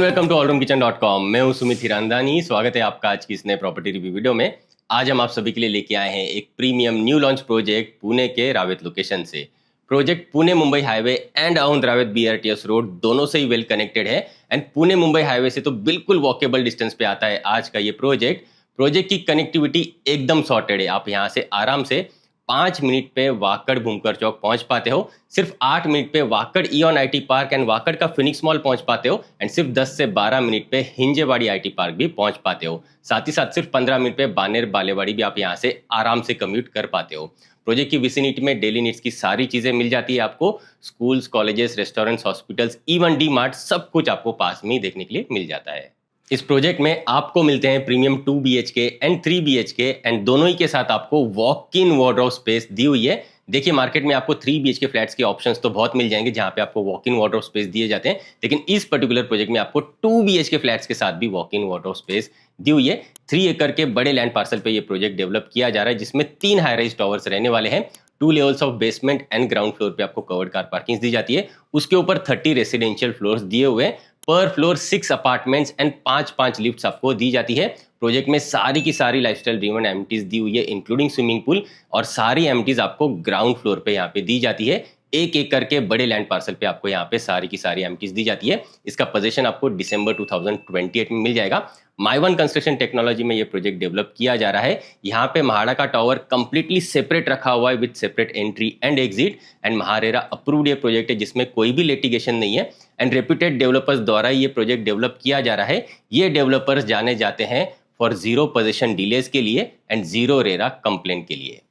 Welcome to allroomkitchen.com। मैं हूं सुमित हिरांदानी। स्वागत है आपका आज की इस नए प्रॉपर्टी रिव्यू वीडियो में। आज हम आप सभी के लिए लेके आए हैं एक premium new launch project Pune के रावेत लोकेशन से। Project Pune Mumbai highway and Aundh Ravet BRTS road दोनों से ही वेल कनेक्टेड है एंड पुणे मुंबई हाईवे से तो बिल्कुल वॉकेबल डिस्टेंस पे आता है आज का ये प्रोजेक्ट की कनेक्टिविटी एकदम सॉर्टेड है। आप यहाँ से आराम से 5 मिनट पे वाकड़ भूमकर चौक पहुंच पाते हो, सिर्फ 8 मिनट पे Wakad ion IT park and Wakad का फिनिक्स मॉल पहुंच पाते हो एंड सिर्फ 10 से 12 मिनट पे हिंजेवाड़ी IT पार्क भी पहुंच पाते हो। साथ ही साथ सिर्फ 15 मिनट पे बानेर बालेवाड़ी भी आप यहाँ से आराम से कम्यूट कर पाते हो। प्रोजेक्ट की विसिनिटी में डेली नीड्स की सारी चीजें मिल जाती है आपको। Schools, colleges, restaurants, hospitals, even D mart सब कुछ आपको पास में ही देखने के लिए मिल जाता है। इस प्रोजेक्ट में आपको मिलते हैं premium 2 BHK and 3 BHK and दोनों ही के साथ आपको वॉक इन वार्डरोब स्पेस दी हुई है। देखिए मार्केट में आपको 3 BHK फ्लैट्स के ऑप्शंस तो बहुत मिल जाएंगे जहां पे आपको वॉक इन वार्डरोब स्पेस दिए जाते हैं, लेकिन इस पर्टिकुलर प्रोजेक्ट में आपको 2 BHK फ्लैट्स के साथ भी वॉक इन वार्डरोब स्पेस दी हुई है। 3 एकड़ के बड़े लैंड पार्सल पे ये प्रोजेक्ट डेवलप किया जा रहा है जिसमें 3 हाई राइज टावर्स रहने वाले हैं। 2 levels of basement and ground floor पे आपको कवर्ड कार पार्किंग दी जाती है। उसके ऊपर 30 रेसिडेंशियल फ्लोर्स दिए हुए हैं। पर फ्लोर 6 अपार्टमेंट्स एंड 5 लिफ्ट्स आपको दी जाती है। प्रोजेक्ट में सारी की सारी लाइफस्टाइल ड्रिवन एमिनिटीज दी हुई है इंक्लूडिंग स्विमिंग पूल, और सारी एमिनिटीज आपको ग्राउंड फ्लोर पे यहाँ पे दी जाती है। 1 एकड़ के बड़े लैंड पार्सल पे आपको यहाँ पे सारी की सारी एमिनिटीज दी जाती है। इसका पोजीशन आपको दिसंबर 2028 में मिल जाएगा। माइवन कंस्ट्रक्शन टेक्नोलॉजी में ये प्रोजेक्ट डेवलप किया जा रहा है। यहाँ पे महाड़ा का टावर कंप्लीटली सेपरेट रखा हुआ है with separate entry and exit and MahaRERA approved ये प्रोजेक्ट है जिसमें कोई भी लिटिगेशन नहीं है एंड रेप्यूटेड डेवलपर्स द्वारा ये प्रोजेक्ट डेवलप किया जा रहा है। ये डेवलपर्स जाने जाते हैं फॉर 0 पोजीशन डिलेज के लिए एंड 0 रेरा कंप्लेंट के लिए।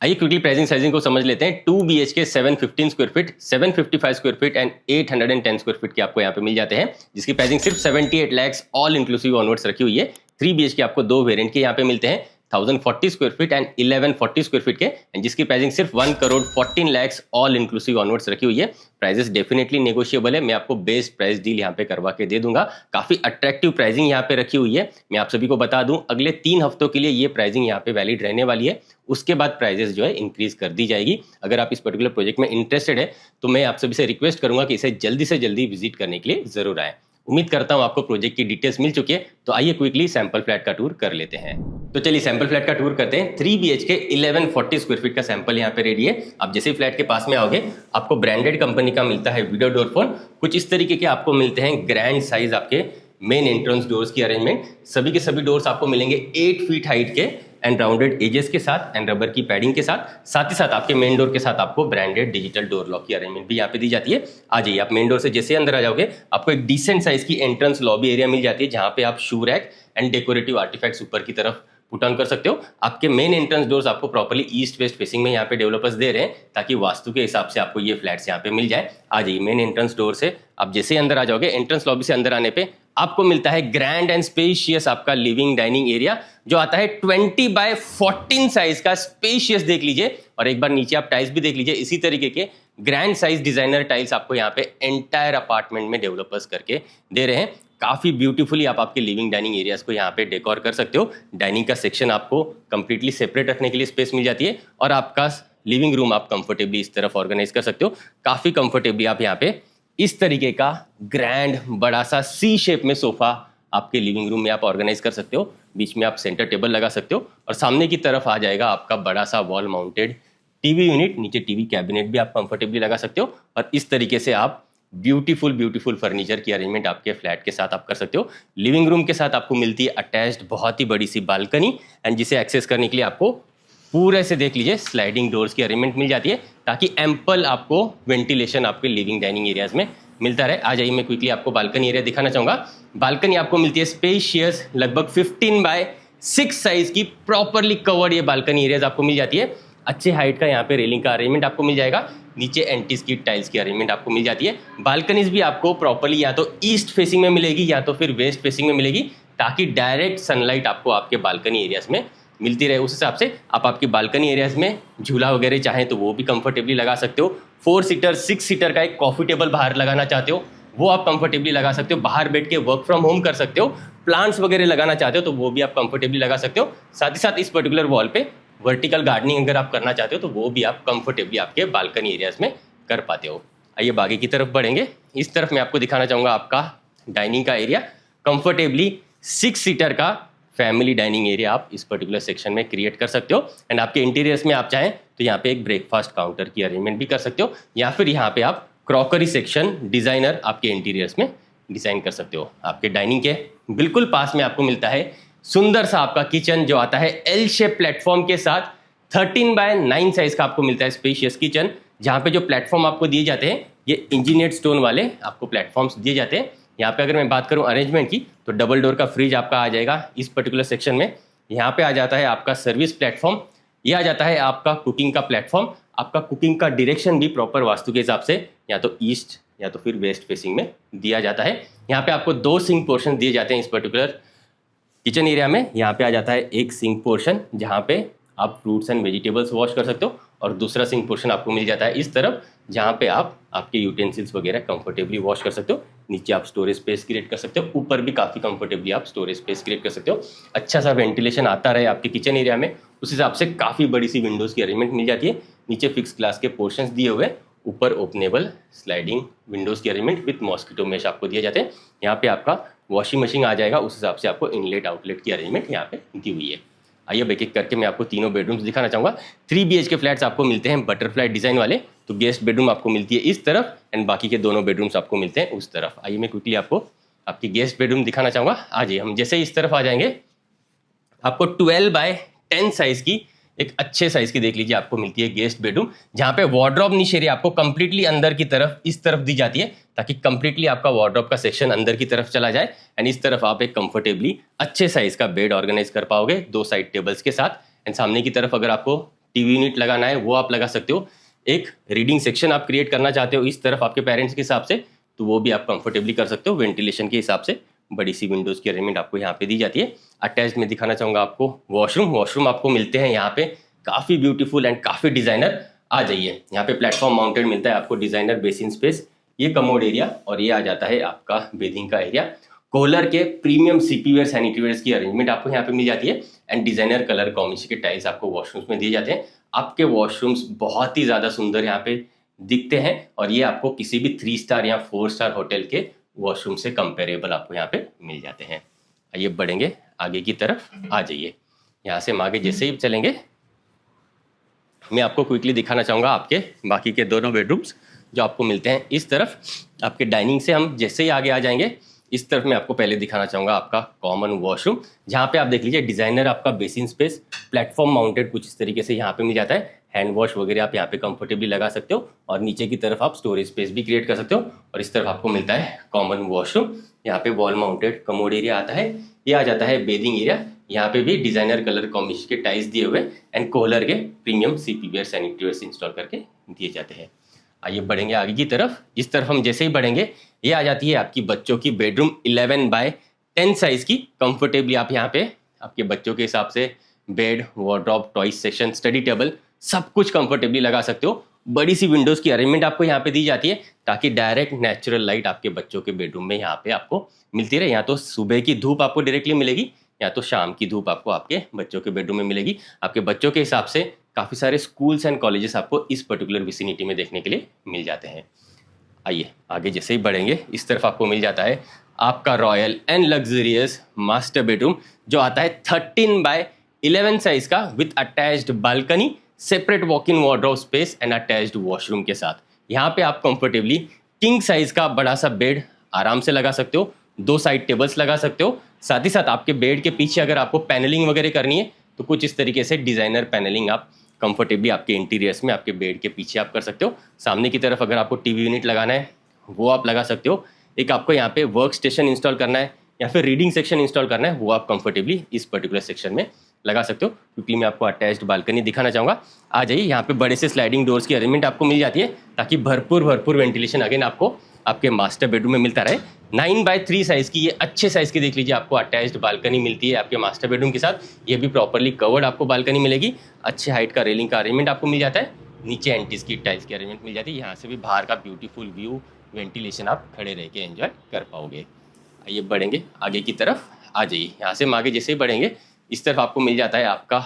आइए क्विकली प्राइसिंग साइजिंग को समझ लेते हैं। 2 BHK 715 square feet, 755 square feet and 810 square feet के आपको यहाँ पे मिल जाते हैं, जिसकी प्राइसिंग सिर्फ 78 लाख ऑल इंक्लूसिव ऑनवर्ड्स रखी हुई है। 3 BHK आपको 2 वेरिएंट के यहाँ पे मिलते हैं, 1040 square feet and 1140 square feet के एंड जिसकी प्राइसिंग सिर्फ 1,14 लाख ऑल इंक्लूसिव ऑनवर्ड्स रखी हुई है। प्राइसेस डेफिनेटली नेगोशिएबल है। मैं आपको बेस्ट प्राइस डील यहाँ पे करवा के दे दूंगा। काफी अट्रैक्टिव प्राइसिंग यहाँ पे रखी हुई है। मैं आप सभी को बता दूं अगले 3 हफ्तों के लिए ये प्राइसिंग यहाँ पे वैलिड रहने वाली है। उसके बाद प्राइजेस जो है इंक्रीज कर दी जाएगी। अगर आप इस पर्टिकुलर प्रोजेक्ट में इंटरेस्टेड है तो मैं आप सभी से रिक्वेस्ट करूंगा कि इसे जल्दी से जल्दी विजिट करने के लिए जरूर आए। उम्मीद करता हूं आपको प्रोजेक्ट की डिटेल्स मिल चुकी है, तो आइए क्विकली सैंपल फ्लैट का टूर कर लेते हैं। तो चलिए सैंपल फ्लैट का टूर करते हैं। 3 BHK 1140 स्क्वायर फीट का सैंपल यहाँ पे रेडी है। आप जैसे ही फ्लैट के पास में आओगे आपको ब्रांडेड कंपनी का मिलता है वीडियो डोर फोन। कुछ इस तरीके के आपको मिलते हैं ग्रैंड साइज आपके मेन एंट्रेंस डोर्स की अरेंजमेंट। सभी के सभी डोर्स आपको मिलेंगे 8 फीट हाइट के एंड राउंडेड एजेस के साथ एंड रबर की पैडिंग के साथ ही साथ आपके मेन डोर के साथ आपको ब्रांडेड डिजिटल डोर लॉक की अरेंजमेंट भी यहाँ पे दी जाती है। आ जाइए, आप मेन डोर से जैसे अंदर आ जाओगे आपको एक डिसेंट साइज की एंट्रेंस लॉबी एरिया मिल जाती है जहाँ पे आप shoe rack and decorative artifacts ऊपर की तरफ पुट ऑन कर सकते हो। आपके मेन एंट्रेंस डोर्स आपको प्रॉपर्ली ईस्ट वेस्ट फेसिंग में यहाँ पे डेवलपर्स दे रहे हैं ताकि वास्तु के हिसाब से आपको ये फ्लैट्स यहाँ पे मिल जाए। आ जाइए, मेन एंट्रेंस डोर से आप जैसे ही अंदर आ जाओगे एंट्रेंस लॉबी से अंदर आने पे आपको मिलता है ग्रैंड एंड स्पेशियस आपका लिविंग डाइनिंग एरिया जो आता है 20 बाय 14 साइज का स्पेशियस। देख लीजिए और एक बार नीचे आप टाइल्स भी देख लीजिए। इसी तरीके के ग्रैंड साइज डिजाइनर टाइल्स आपको यहाँ पे एंटायर अपार्टमेंट में डेवलपर्स करके दे रहे हैं। काफी ब्यूटीफुली आप आपके लिविंग डाइनिंग एरियाज को यहाँ पे डेकोर कर सकते हो। डाइनिंग का सेक्शन आपको कंप्लीटली सेपरेट रखने के लिए स्पेस मिल जाती है और आपका लिविंग रूम आप कंफर्टेबली इस तरफ ऑर्गेनाइज कर सकते हो। काफी कंफर्टेबली आप यहाँ पे इस तरीके का ग्रैंड बड़ा सा C शेप में सोफा आपके लिविंग रूम में आप ऑर्गेनाइज कर सकते हो। बीच में आप सेंटर टेबल लगा सकते हो और सामने की तरफ आ जाएगा आपका बड़ा सा वॉल माउंटेड टीवी यूनिट। नीचे टीवी कैबिनेट भी आप कंफर्टेबली लगा सकते हो और इस तरीके से आप ब्यूटीफुल फर्नीचर की अरेंजमेंट आपके फ्लैट के साथ आप कर सकते हो। लिविंग रूम के साथ आपको मिलती है अटैच्ड बहुत ही बड़ी सी बालकनी एंड जिसे एक्सेस करने के लिए आपको पूरे से देख लीजिए स्लाइडिंग डोर्स की अरेंजमेंट मिल जाती है ताकि एम्पल आपको वेंटिलेशन आपके लिविंग डाइनिंग एरियाज में मिलता रहे। आ जाइए, मैं क्विकली आपको बालकनी एरिया दिखाना चाहूंगा। बालकनी आपको मिलती है स्पेशियस लगभग 15 बाय 6 साइज की प्रॉपरली कवर्ड ये बालकनी एरियाज आपको मिल जाती है। अच्छे हाइट का यहाँ पे रेलिंग का अरेंजमेंट आपको मिल जाएगा। नीचे एंटी स्किड टाइल्स की अरेंजमेंट आपको मिल जाती है। बालकनीज भी आपको प्रॉपरली या तो ईस्ट फेसिंग में मिलेगी या तो फिर वेस्ट फेसिंग में मिलेगी ताकि डायरेक्ट सनलाइट आपको आपके बालकनी एरियाज में मिलती रहे। उस हिसाब से आप आपकी बालकनी एरियाज में झूला वगैरह चाहें तो वो भी कंफर्टेबली लगा सकते हो। 4 सीटर 6 सीटर का एक कॉफी टेबल बाहर लगाना चाहते हो वो आप कंफर्टेबली लगा सकते हो। बाहर बैठ के वर्क फ्रॉम होम कर सकते हो। प्लांट्स वगैरह लगाना चाहते हो तो वो भी आप कंफर्टेबली लगा सकते हो। साथ ही साथ इस पर्टिकुलर वॉल पे वर्टिकल गार्डनिंग अगर आप करना चाहते हो तो वो भी आप कंफर्टेबली आपके बालकनी एरियाज में कर पाते हो। आइए आगे की तरफ बढ़ेंगे। इस तरफ मैं आपको दिखाना चाहूँगा आपका डाइनिंग का एरिया, कंफर्टेबली 6 सीटर का फैमिली डाइनिंग एरिया आप इस पर्टिकुलर सेक्शन में क्रिएट कर सकते हो। एंड आपके इंटीरियर्स में आप चाहें तो यहाँ पे एक ब्रेकफास्ट काउंटर की अरेंजमेंट भी कर सकते हो, या फिर यहाँ पे आप क्रॉकरी सेक्शन डिजाइनर आपके इंटीरियर्स में डिजाइन कर सकते हो। आपके डाइनिंग के बिल्कुल पास में आपको मिलता है सुंदर सा आपका किचन, जो आता है एल शेप प्लेटफॉर्म के साथ। 13x9 साइज का आपको मिलता है स्पेशियस किचन, जहाँ पे जो प्लेटफॉर्म आपको दिए जाते हैं ये इंजीनियर्ड स्टोन वाले आपको प्लेटफॉर्म्स दिए जाते हैं। यहाँ पे अगर मैं बात करूँ अरेंजमेंट की, तो डबल डोर का फ्रिज आपका आ जाएगा इस पर्टिकुलर सेक्शन में। यहाँ पे आ जाता है आपका सर्विस प्लेटफॉर्म, ये आ जाता है आपका कुकिंग का प्लेटफॉर्म। आपका कुकिंग का डायरेक्शन भी प्रॉपर वास्तु के हिसाब से या तो ईस्ट या तो फिर वेस्ट फेसिंग में दिया जाता है। यहाँ पे आपको 2 सिंक पोर्शन दिए जाते हैं इस पर्टिकुलर किचन एरिया में। यहाँ पे आ जाता है एक सिंक पोर्शन जहाँ पे आप फ्रूट्स एंड वेजिटेबल्स वॉश कर सकते हो, और दूसरा सिंक पोर्शन आपको मिल जाता है इस तरफ, जहाँ पे आप आपके यूटेंसिल्स वगैरह कंफर्टेबली वॉश कर सकते हो। नीचे आप स्टोरेज स्पेस क्रिएट कर सकते हो, ऊपर भी काफ़ी कंफर्टेबली आप स्टोरेज स्पेस क्रिएट कर सकते हो। अच्छा सा वेंटिलेशन आता रहे आपके किचन एरिया में, उस हिसाब से काफ़ी बड़ी सी विंडोज़ की अरेंजमेंट मिल जाती है। नीचे फिक्स ग्लास के पोर्शंस दिए हुए, ऊपर ओपनेबल स्लाइडिंग विंडोज़ की अरेंजमेंट विथ मॉस्किटो मेश आपको दिए जाते हैं। यहाँ पे आपका वॉशिंग मशीन आ जाएगा, उस हिसाब से आपको इनलेट आउटलेट की अरेंजमेंट यहाँ पे दी हुई है। आइए अब एक एक करके मैं आपको तीनों बेडरूम्स दिखाना चाहूँगा। 3 BHK फ्लैट्स आपको मिलते हैं बटरफ्लाई डिज़ाइन वाले, तो गेस्ट बेडरूम आपको मिलती है इस तरफ एंड बाकी के दोनों बेडरूम्स आपको मिलते हैं उस तरफ। आइए मैं क्विकली आपको आपकी गेस्ट बेडरूम दिखाना चाहूँगा। आ जाइए, हम जैसे इस तरफ आ जाएंगे, आपको 12x10 साइज़ की एक अच्छे साइज की देख लीजिए आपको मिलती है गेस्ट बेडरूम, जहाँ पे वार्डरोब निश एरिया आपको कंप्लीटली अंदर की तरफ इस तरफ दी जाती है, ताकि कंप्लीटली आपका वार्डरोब का सेक्शन अंदर की तरफ चला जाए। एंड इस तरफ आप एक कंफर्टेबली अच्छे साइज का बेड ऑर्गेनाइज कर पाओगे 2 साइड टेबल्स के साथ। एंड सामने की तरफ अगर आपको टीवी यूनिट लगाना है वो आप लगा सकते हो। एक रीडिंग सेक्शन आप क्रिएट करना चाहते हो इस तरफ आपके पेरेंट्स के हिसाब से, तो वो भी आप कंफर्टेबली कर सकते हो। वेंटिलेशन के हिसाब से बड़ी सी विंडोज़ की अरेंजमेंट आपको यहाँ पे दी जाती है। अटैच में दिखाना चाहूँगा आपको वॉशरूम आपको मिलते हैं यहाँ पे काफ़ी ब्यूटीफुल एंड काफ़ी डिज़ाइनर। आ जाइए, यहाँ पे प्लेटफॉर्म माउंटेड मिलता है आपको डिज़ाइनर बेसिन स्पेस, ये कमोड एरिया, और ये आ जाता है आपका बेदिंग का एरिया। कोहलर के प्रीमियम सीपीवेयर सैनिटरीवेयर की अरेंजमेंट आपको यहाँ पे मिल जाती है। एंड डिज़ाइनर कलर कॉम्बिनेशन के टाइल्स आपको वॉशरूम्स में दिए जाते हैं। आपके वॉशरूम्स बहुत ही ज़्यादा सुंदर यहाँ पे दिखते हैं, और ये आपको किसी भी 3 स्टार या 4 स्टार होटल के वॉशरूम से कंपेरेबल आपको यहाँ पे मिल जाते हैं। आइए बढ़ेंगे आगे की तरफ। आ जाइए, यहाँ से हम आगे जैसे ही चलेंगे मैं आपको क्विकली दिखाना चाहूँगा आपके बाकी के दोनों बेडरूम्स जो आपको मिलते हैं इस तरफ। आपके डाइनिंग से हम जैसे ही आगे आ जाएंगे, इस तरफ मैं आपको पहले दिखाना चाहूँगा आपका कॉमन वॉशरूम, जहाँ पे आप देख लीजिए डिज़ाइनर आपका बेसिन स्पेस प्लेटफॉर्म माउंटेड कुछ इस तरीके से यहाँ पे मिल जाता है। हैंड वॉश वगैरह आप यहाँ पे कंफर्टेबली लगा सकते हो, और नीचे की तरफ आप स्टोरेज स्पेस भी क्रिएट कर सकते हो। और इस तरफ आपको मिलता है कॉमन वॉशरूम, यहाँ पे वॉल माउंटेड कमोड एरिया आता है। ये आ जाता है बेदिंग एरिया, यहाँ पे भी डिज़ाइनर कलर कॉम्बिनेशन के टाइल्स दिए हुए एंड कोहलर के प्रीमियम सीपीवेयर सैनिटरीवेयर इंस्टॉल करके दिए जाते हैं। आइए बढ़ेंगे आगे की तरफ। इस तरफ हम जैसे ही बढ़ेंगे, ये आ जाती है आपकी बच्चों की बेडरूम 11x10 साइज की। कंफर्टेबली आप यहाँ पे आपके बच्चों के हिसाब से bed, wardrobe, toys section, study table सब कुछ कंफर्टेबली लगा सकते हो। बड़ी सी विंडोज़ की अरेंजमेंट आपको यहाँ पे दी जाती है, ताकि डायरेक्ट नेचुरल लाइट आपके बच्चों के बेडरूम में यहाँ पे आपको मिलती रहे। यहाँ तो सुबह की धूप आपको डायरेक्टली मिलेगी, या तो शाम की धूप आपको आपके बच्चों के बेडरूम में मिलेगी। आपके बच्चों के हिसाब से काफ़ी सारे स्कूल्स एंड कॉलेजेस आपको इस पर्टिकुलर विसिनिटी में देखने के लिए मिल जाते हैं। आइए आगे जैसे ही बढ़ेंगे, इस तरफ आपको मिल जाता है आपका royal and luxurious master bedroom, जो आता है 13x11 साइज का with attached balcony, separate walk in wardrobe space and attached washroom के साथ। यहाँ पे आप कंफर्टेबली किंग साइज का बड़ा सा बेड आराम से लगा सकते हो, 2 साइड टेबल्स लगा सकते हो। साथ ही साथ आपके बेड के पीछे अगर आपको पैनलिंग वगैरह करनी है, तो कुछ इस तरीके से डिज़ाइनर पैनलिंग आप कंफर्टेबली आपके इंटीरियर्स में आपके बेड के पीछे आप कर सकते हो। सामने की तरफ अगर आपको टीवी यूनिट लगाना है वो आप लगा सकते हो। एक आपको यहाँ पे वर्क स्टेशन इंस्टॉल करना है या फिर रीडिंग सेक्शन इंस्टॉल करना है, वो आप कंफर्टेबली इस पर्टिकुलर सेक्शन में लगा सकते हो। क्योंकि मैं आपको अटैच्ड बालकनी दिखाना चाहूँगा। आ जाइए, यहाँ पे बड़े से स्लाइडिंग डोर्स की अरेंजमेंट आपको मिल जाती है, ताकि भरपूर वेंटिलेशन अगेन आपको आपके मास्टर बेडरूम में मिलता रहे। 9x3 साइज़ की ये अच्छे साइज़ की देख लीजिए आपको अटैच्ड बालकनी मिलती है आपके मास्टर बेडरूम के साथ। ये भी प्रॉपर्ली कवर्ड आपको बालकनी मिलेगी। अच्छे हाइट का रेलिंग का अरेंजमेंट आपको मिल जाता है। नीचे एंटीज की टाइल्स की अरेंजमेंट मिल जाती है। यहाँ से भी बाहर का ब्यूटीफुल व्यू, वेंटिलेशन आप खड़े रह के एंजॉय कर पाओगे। आइए बढ़ेंगे आगे की तरफ। आ जाइए, यहाँ से हम आगे जैसे ही बढ़ेंगे, इस तरफ आपको मिल जाता है आपका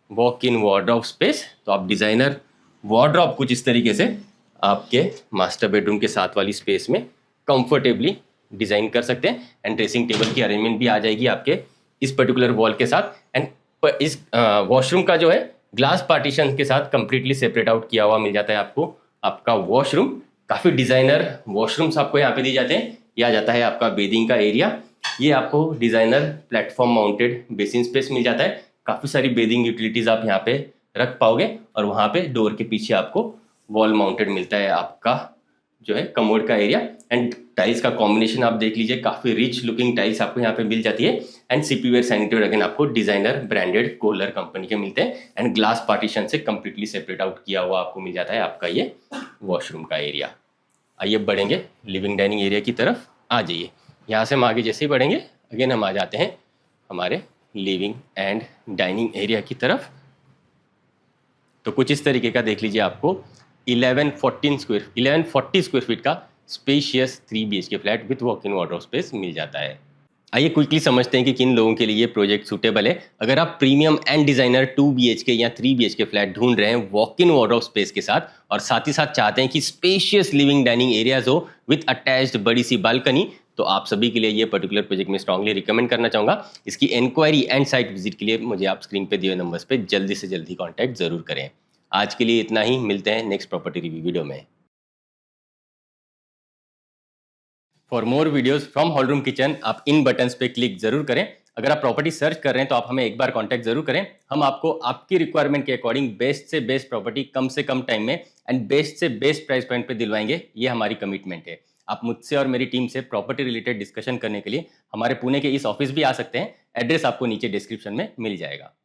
वॉक इन वार्डरोब स्पेस। तो आप डिज़ाइनर वार्डरोब कुछ इस तरीके से आपके मास्टर बेडरूम के साथ वाली स्पेस में कंफर्टेबली डिजाइन कर सकते हैं। एंड ड्रेसिंग टेबल की अरेंजमेंट भी आ जाएगी आपके इस पर्टिकुलर वॉल के साथ। एंड इस वॉशरूम का जो है ग्लास पार्टीशन के साथ कंप्लीटली सेपरेट आउट किया हुआ मिल जाता है आपको आपका वॉशरूम। काफ़ी डिज़ाइनर वॉशरूम्स आपको यहाँ पे दिए जाते हैं। यह आ जाता है आपका बेदिंग का एरिया। ये आपको designer platform mounted basin space मिल जाता है। काफ़ी सारी बेदिंग यूटिलिटीज़ आप यहाँ पे रख पाओगे। और वहाँ पे डोर के पीछे आपको वॉल माउंटेड मिलता है आपका जो है कमोड का एरिया। एंड टाइल्स का कॉम्बिनेशन आप देख लीजिए, काफ़ी रिच लुकिंग टाइल्स आपको यहाँ पे मिल जाती है। एंड सीपीवेयर सैनिटरी अगेन आपको डिजाइनर ब्रांडेड कोलर कंपनी के मिलते हैं। एंड ग्लास पार्टीशन से कंप्लीटली सेपरेट आउट किया हुआ आपको मिल जाता है आपका ये वॉशरूम का एरिया। आइए बढ़ेंगे लिविंग डाइनिंग एरिया की तरफ। आ जाइए, यहाँ से हम आगे जैसे ही बढ़ेंगे अगेन हम आ जाते हैं हमारे लिविंग एंड डाइनिंग एरिया की तरफ। तो कुछ इस तरीके का देख लीजिए, आपको 1140 स्क्वायर फीट का spacious 3 BHK flat with walk in wardrobe space मिल जाता है। आइए क्विकली समझते हैं कि किन लोगों के लिए ये प्रोजेक्ट सूटेबल है। अगर आप प्रीमियम एंड डिजाइनर 2 BHK या 3 BHK फ्लैट ढूंढ रहे हैं वॉक इन वार्डरोब स्पेस के साथ, और साथ ही साथ चाहते हैं कि स्पेशियस लिविंग डाइनिंग एरियाज हो विथ अटैच्ड बड़ी सी बालकनी, तो आप सभी के लिए ये पर्टिकुलर प्रोजेक्ट में स्ट्रांगली रिकमेंड करना चाहूँगा। इसकी इंक्वायरी एंड साइट विजिट के लिए मुझे आप स्क्रीन पे दिए नंबर्स पे जल्दी से जल्दी कॉन्टैक्ट जरूर करें। आज के लिए इतना ही, मिलते हैं नेक्स्ट प्रॉपर्टी रिव्यू वीडियो में। For more videos from hall room kitchen आप इन बटन्स पे क्लिक जरूर करें। अगर आप प्रॉपर्टी सर्च कर रहे हैं तो आप हमें एक बार कांटेक्ट जरूर करें। हम आपको आपकी रिक्वायरमेंट के अकॉर्डिंग बेस्ट से बेस्ट प्रॉपर्टी कम से कम टाइम में एंड बेस्ट से बेस्ट प्राइस पॉइंट पे दिलवाएंगे। ये हमारी कमिटमेंट है। आप मुझसे और मेरी टीम से प्रॉपर्टी रिलेटेड डिस्कशन करने के लिए हमारे पुणे के इस ऑफिस भी आ सकते हैं। एड्रेस आपको नीचे डिस्क्रिप्शन में मिल जाएगा।